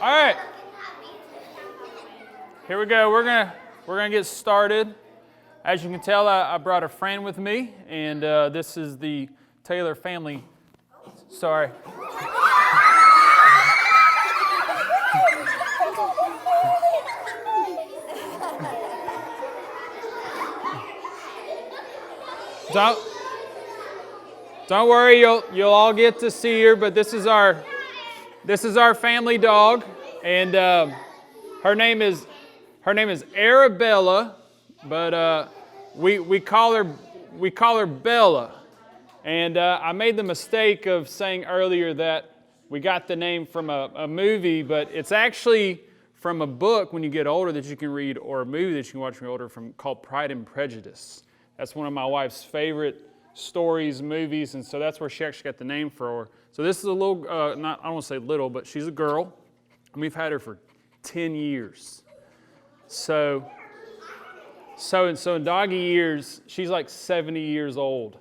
All right. Here we go. We're gonna get started. As you can tell, I brought a friend with me, and this is the Taylor family. Sorry. Don't worry, you'll all get to see her. But this is our family dog, and her name is Arabella, but we call her Bella. And I made the mistake of saying earlier that we got the name from a movie, but it's actually from a book when you get older that you can read, or a movie that you can watch when you're older, called Pride and Prejudice. That's one of my wife's favorite stories, movies, and so that's where she actually got the name for her. So this is a little, I don't want to say little, but she's a girl, and we've had her for 10 years. So in doggy years, she's like 70 years old.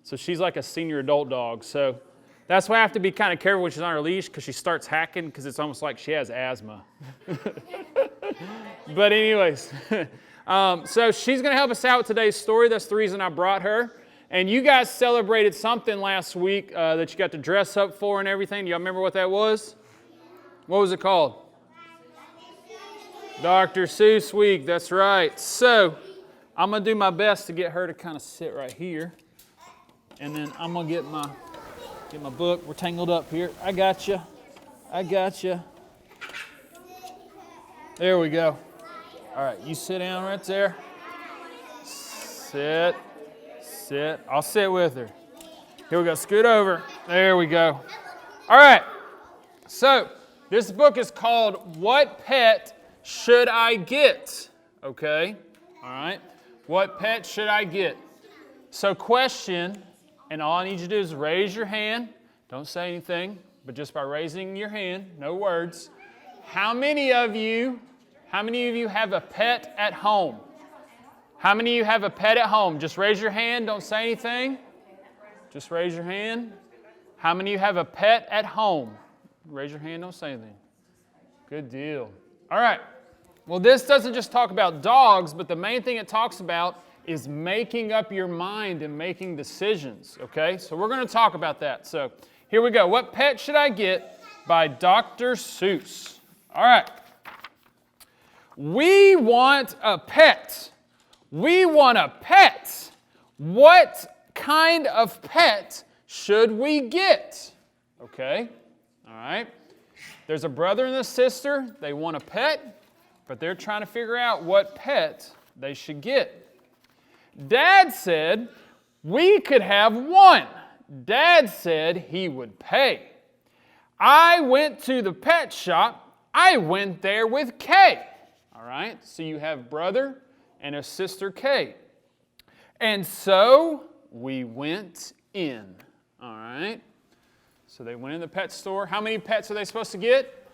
So she's like a senior adult dog. So that's why I have to be kind of careful when she's on her leash, because she starts hacking, because it's almost like she has asthma. But anyways, so she's going to help us out with today's story. That's the reason I brought her. And you guys celebrated something last week that you got to dress up for and everything. Do y'all remember what that was? What was it called? Dr. Seuss Week. That's right. So I'm going to do my best to get her to kind of sit right here. And then I'm going to get my book. We're tangled up here. I got you. There we go. All right, you sit down right there. Sit. I'll sit with her. Here we go. Scoot over. There we go. All right. So this book is called What Pet Should I Get? Okay. All right. What pet should I get? So question, and all I need you to do is raise your hand. Don't say anything, but just by raising your hand, no words. How many of you have a pet at home? How many of you have a pet at home? Just raise your hand. Don't say anything. Just raise your hand. How many of you have a pet at home? Raise your hand. Don't say anything. Good deal. All right. Well, this doesn't just talk about dogs, but the main thing it talks about is making up your mind and making decisions. Okay? So we're going to talk about that. So here we go. What Pet Should I Get? By Dr. Seuss. All right. We want a pet. We want a pet. What kind of pet should we get? Okay, all right. There's a brother and a sister. They want a pet, but they're trying to figure out what pet they should get. Dad said we could have one. Dad said he would pay. I went to the pet shop. I went there with Kay. All right, so you have brother and a sister Kay. And so we went in. All right, so they went in the pet store. How many pets are they supposed to get?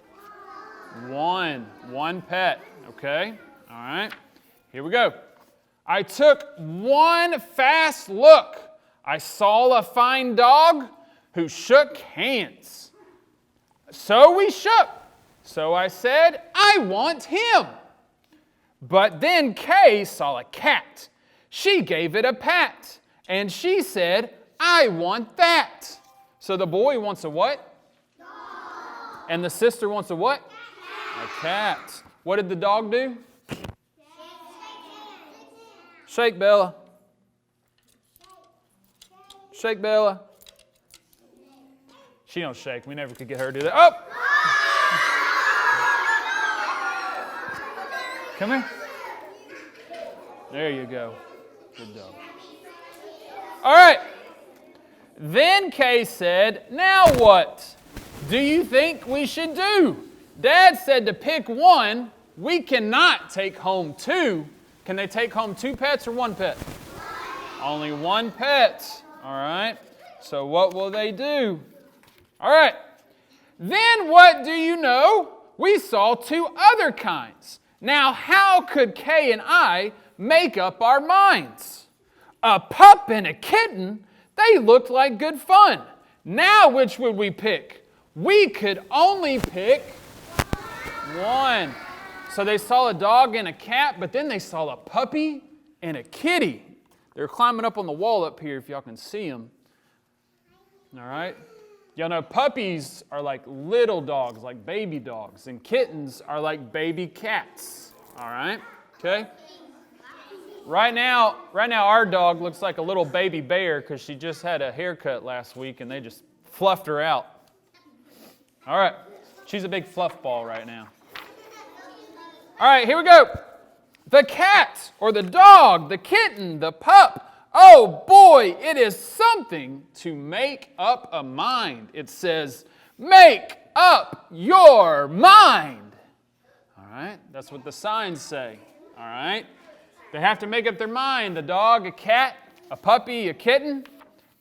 One pet. Okay, all right, here we go. I took one fast look. I saw a fine dog who shook hands. So we shook. So I said, I want him. But then Kay saw a cat. She gave it a pat. And she said, I want that. So the boy wants a what? Dog. And the sister wants a what? A cat. What did the dog do? Shake Bella. Shake Bella. She don't shake. We never could get her to do that. Oh! Come here. There you go. Good dog. All right. Then Kay said, now what do you think we should do? Dad said to pick one. We cannot take home two. Can they take home two pets or one pet? Only one pet. All right. So what will they do? All right. Then what do you know? We saw two other kinds. Now, how could Kay and I make up our minds? A pup and a kitten, they looked like good fun. Now, which would we pick? We could only pick 1. So they saw a dog and a cat, but then they saw a puppy and a kitty. They're climbing up on the wall up here if y'all can see them. All right? Y'all know puppies are like little dogs, like baby dogs, and kittens are like baby cats. All right? Okay? Right now our dog looks like a little baby bear because she just had a haircut last week and they just fluffed her out. All right. She's a big fluff ball right now. All right, here we go. The cat or the dog, the kitten, the pup. Oh boy, it is something to make up a mind. It says, make up your mind. All right, that's what the signs say. All right, they have to make up their mind. A dog, a cat, a puppy, a kitten.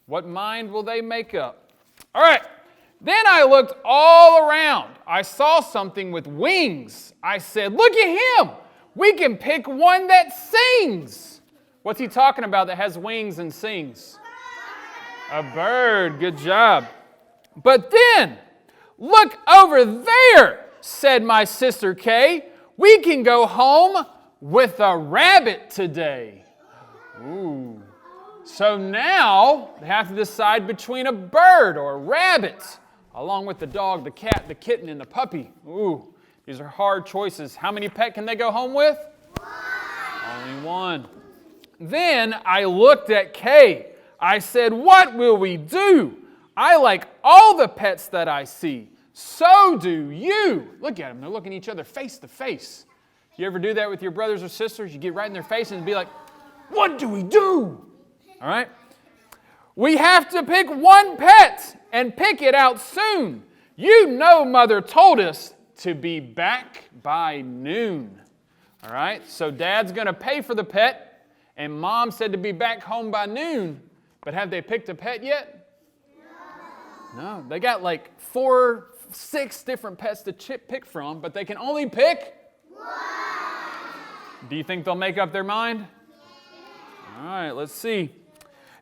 What mind will they make up? All right, then I looked all around. I saw something with wings. I said, look at him. We can pick one that sings. What's he talking about that has wings and sings? A bird. Good job. But then, look over there, said my sister Kay. We can go home with a rabbit today. Ooh. So now they have to decide between a bird or a rabbit, along with the dog, the cat, the kitten, and the puppy. Ooh, these are hard choices. How many pets can they go home with? 1. Only 1. Then I looked at Kay. I said, what will we do? I like all the pets that I see. So do you. Look at them. They're looking each other face to face. You ever do that with your brothers or sisters? You get right in their face and be like, what do we do? All right? We have to pick one pet and pick it out soon. You know Mother told us to be back by noon. All right? So Dad's going to pay for the pet, and Mom said to be back home by noon. But have they picked a pet yet? No. They got like 4, 6 different pets to pick from, but they can only pick 1. Do you think they'll make up their mind? All right, let's see.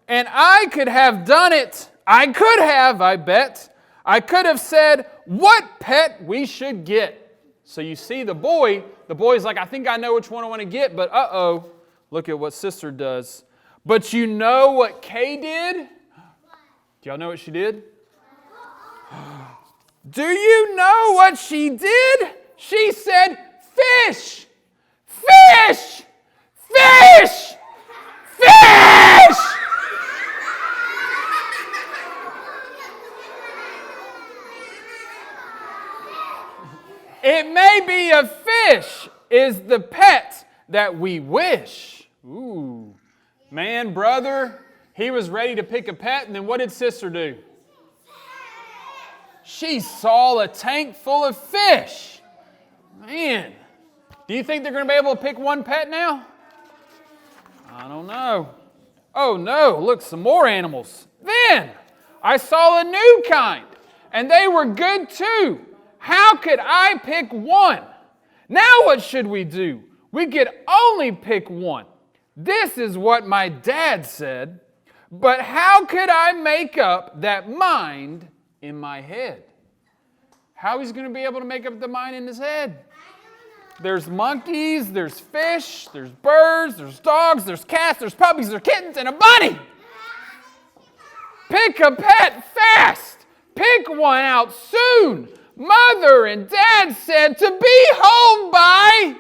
And I could have done it. I could have, I bet. I could have said what pet we should get. So you see the boy's like, I think I know which one I want to get, but uh-oh, look at what sister does. But you know what Kay did? Do y'all know what she did? Do you know what she did? She said, fish, fish, fish, fish. It may be a fish is the pet that we wish. Ooh. Man, brother, he was ready to pick a pet, and then what did sister do? She saw a tank full of fish. Man, do you think they're going to be able to pick one pet now? I don't know. Oh no, look, some more animals. Then I saw a new kind, and they were good too. How could I pick one? Now what should we do? We could only pick one. This is what my dad said, but how could I make up that mind in my head? How is he going to be able to make up the mind in his head? There's monkeys, there's fish, there's birds, there's dogs, there's cats, there's puppies, there's kittens, and a bunny. Pick a pet fast. Pick one out soon. Mother and Dad said to be home by...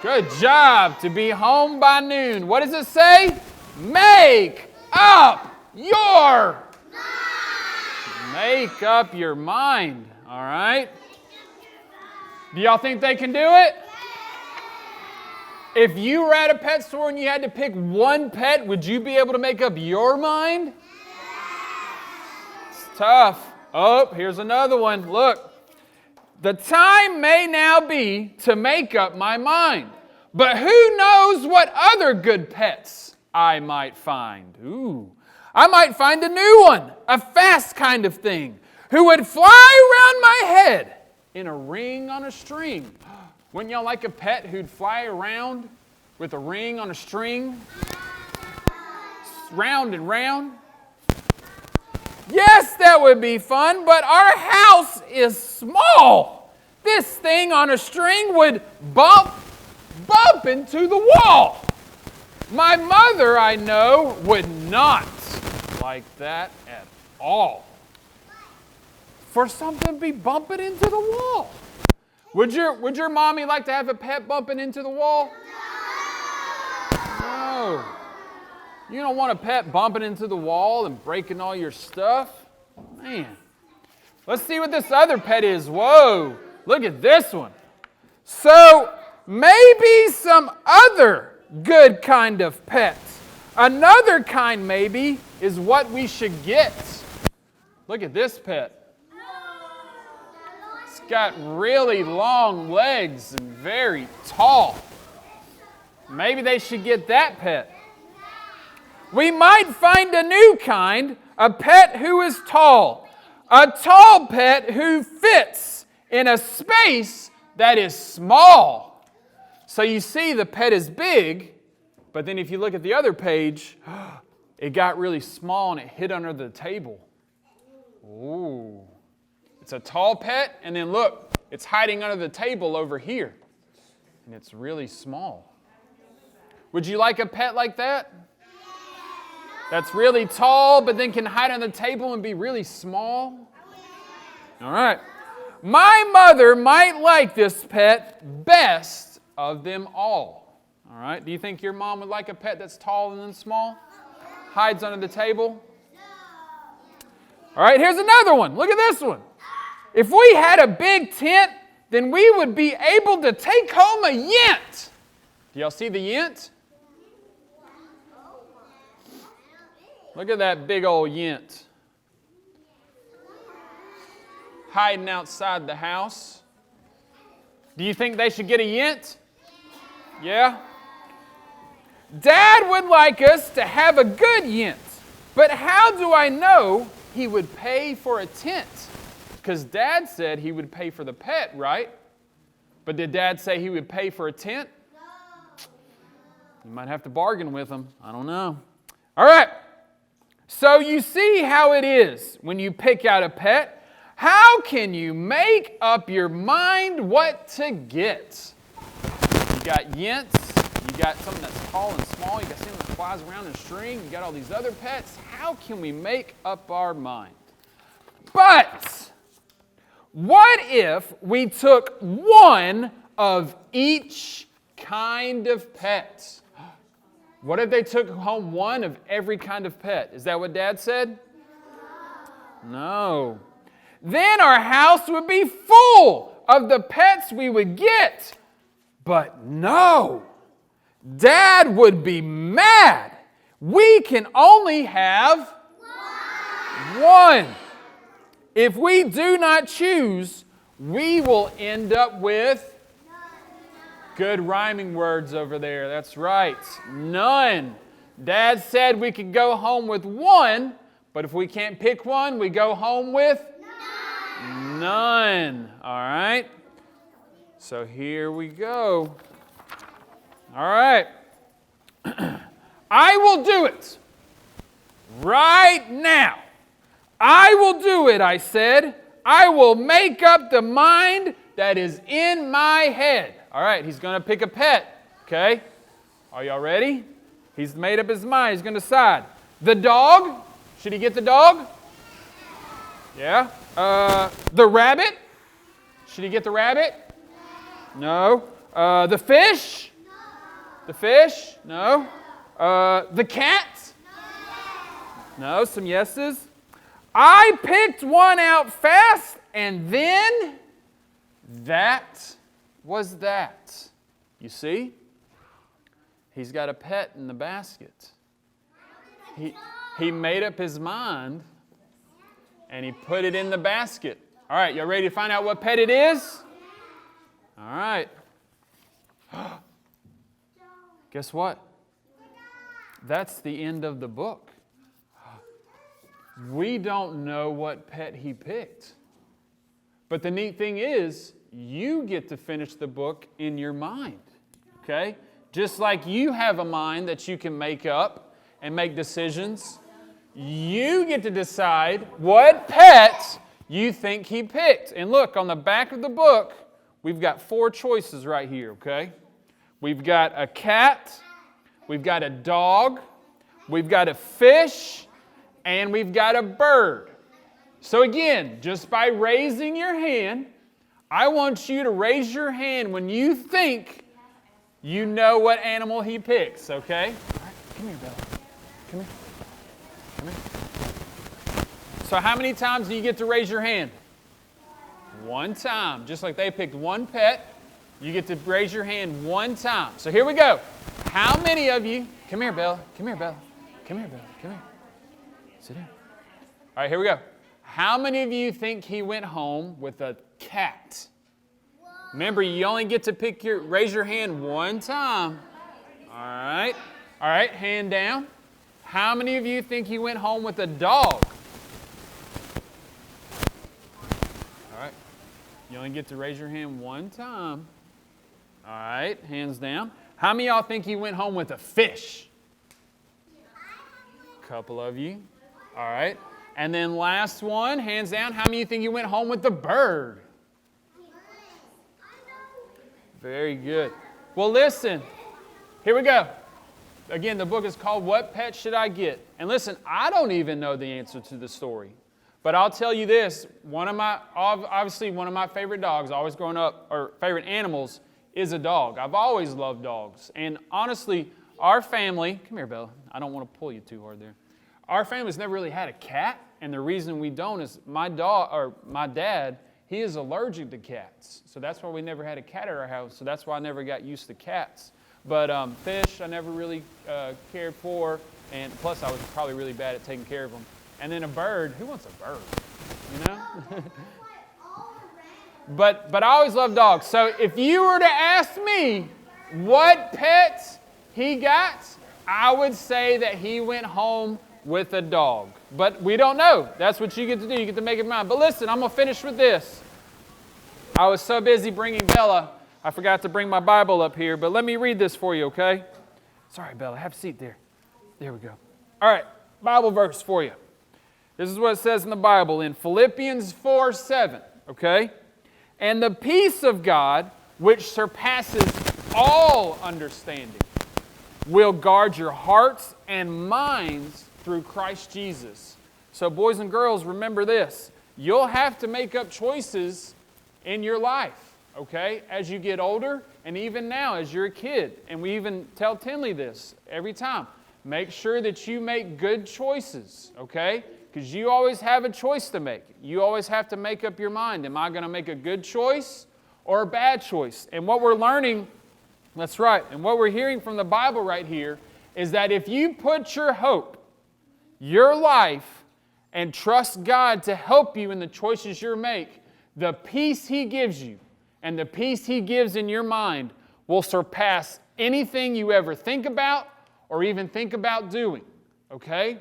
Good job, to be home by noon. What does it say? Make up your mind. Make up your mind, all right? Do y'all think they can do it? If you were at a pet store and you had to pick one pet, would you be able to make up your mind? It's tough. Oh, here's another one. Look. The time may now be to make up my mind. But who knows what other good pets I might find? Ooh. I might find a new one, a fast kind of thing, who would fly around my head in a ring on a string. Wouldn't y'all like a pet who'd fly around with a ring on a string? Round and round. Yes, that would be fun, but our house is small. this thing on a string would bump into the wall. My mother, I know, would not like that at all. For something to be bumping into the wall. Would your mommy like to have a pet bumping into the wall? No. You don't want a pet bumping into the wall and breaking all your stuff. Man. Let's see what this other pet is. Whoa. Look at this one. So, maybe some other good kind of pets. Another kind maybe is what we should get. Look at this pet. It's got really long legs and very tall. Maybe they should get that pet. We might find a new kind, a pet who is tall. A tall pet who fits in a space that is small. So you see the pet is big, but then if you look at the other page, it got really small and it hid under the table. Ooh. It's a tall pet, and then look, it's hiding under the table over here. And it's really small. Would you like a pet like that? That's really tall, but then can hide on the table and be really small? All right. My mother might like this pet best of them all. All right. Do you think your mom would like a pet that's tall and then small? Hides under the table? All right, here's another one. Look at this one. If we had a big tent, then we would be able to take home a yint. Do y'all see the yint? Look at that big old yint. Hiding outside the house. Do you think they should get a yint? Yeah? Dad would like us to have a good yint. But how do I know he would pay for a tent? Because Dad said he would pay for the pet, right? But did Dad say he would pay for a tent? No. You might have to bargain with him. I don't know. All right. So you see how it is when you pick out a pet. How can you make up your mind what to get? You got yints. You got something that's tall and small. You got something that flies around in a string. You got all these other pets. How can we make up our mind? But what if we took one of each kind of pet? What if they took home one of every kind of pet? Is that what Dad said? No. Then our house would be full of the pets we would get. But no. Dad would be mad. We can only have one. If we do not choose, we will end up with good rhyming words over there. That's right. None. Dad said we could go home with one, but if we can't pick one, we go home with none. All right? So here we go. All right. I will do it right now. I will do it, I said. I will make up the mind that is in my head. All right, he's going to pick a pet, okay? Are y'all ready? He's made up his mind. He's going to decide. The dog. Should he get the dog? Yeah. The rabbit. Should he get the rabbit? No. The fish. The fish. No. The cat. No. Some yeses. I picked one out fast, and then that was that. You see? He's got a pet in the basket. He made up his mind, and he put it in the basket. All right, y'all ready to find out what pet it is? All right. Guess what? That's the end of the book. We don't know what pet he picked. But the neat thing is, you get to finish the book in your mind. Okay? Just like you have a mind that you can make up and make decisions, you get to decide what pet you think he picked. And look, on the back of the book, we've got 4 choices right here, okay? We've got a cat, we've got a dog, we've got a fish, and we've got a bird. So again, just by raising your hand, I want you to raise your hand when you think you know what animal he picks, okay? All right, come here, Bella. Come here. Come here. So how many times do you get to raise your hand? 1 time. Just like they picked one pet, you get to raise your hand 1 time. So here we go. How many of you, come here, Bella. Come here, Bella. Come here, Bella. Come here. Sit down. All right, here we go. How many of you think he went home with a cat? Remember, you only get to raise your hand 1 time. All right. All right, hand down. How many of you think he went home with a dog? All right. You only get to raise your hand 1 time. All right, hands down. How many of y'all think he went home with a fish? A couple of you. All right. And then last one, hands down. How many of you think he went home with the bird? Very good. Well, listen. Here we go. Again, the book is called What Pet Should I Get? And listen, I don't even know the answer to the story. But I'll tell you this. Obviously, one of my favorite dogs, always growing up, or favorite animals, is a dog. I've always loved dogs. And honestly, our family, come here, Bella. I don't want to pull you too hard there. Our family's never really had a cat. And the reason we don't is my dad, he is allergic to cats. So that's why we never had a cat at our house. So that's why I never got used to cats. But fish, I never really cared for. And plus, I was probably really bad at taking care of them. And then a bird, who wants a bird? You know? But I always loved dogs. So if you were to ask me what pet he got, I would say that he went home with a dog. But we don't know. That's what you get to do. You get to make it mine. But listen, I'm going to finish with this. I was so busy bringing Bella, I forgot to bring my Bible up here. But let me read this for you, okay? Sorry, Bella. Have a seat there. There we go. All right. Bible verse for you. This is what it says in the Bible in Philippians 4:7, okay? And the peace of God, which surpasses all understanding, will guard your hearts and minds through Christ Jesus. So boys and girls, remember this. You'll have to make up choices in your life, okay? As you get older and even now as you're a kid. And we even tell Tinley this every time. Make sure that you make good choices, okay? Because you always have a choice to make. You always have to make up your mind. Am I going to make a good choice or a bad choice? And what we're learning, that's right, and what we're hearing from the Bible right here is that if you put your hope, your life, and trust God to help you in the choices you make, the peace He gives you and the peace He gives in your mind will surpass anything you ever think about or even think about doing, okay?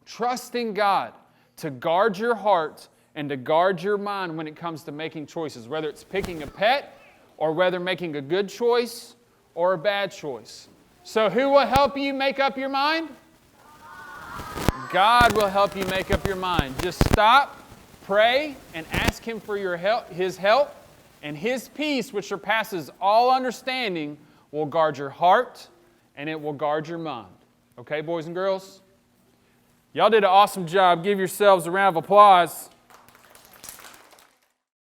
Trusting God to guard your heart and to guard your mind when it comes to making choices, whether it's picking a pet or whether making a good choice or a bad choice. So who will help you make up your mind? God will help you make up your mind. Just stop, pray, and ask Him for His help, and His peace, which surpasses all understanding, will guard your heart and it will guard your mind. Okay, boys and girls? Y'all did an awesome job. Give yourselves a round of applause.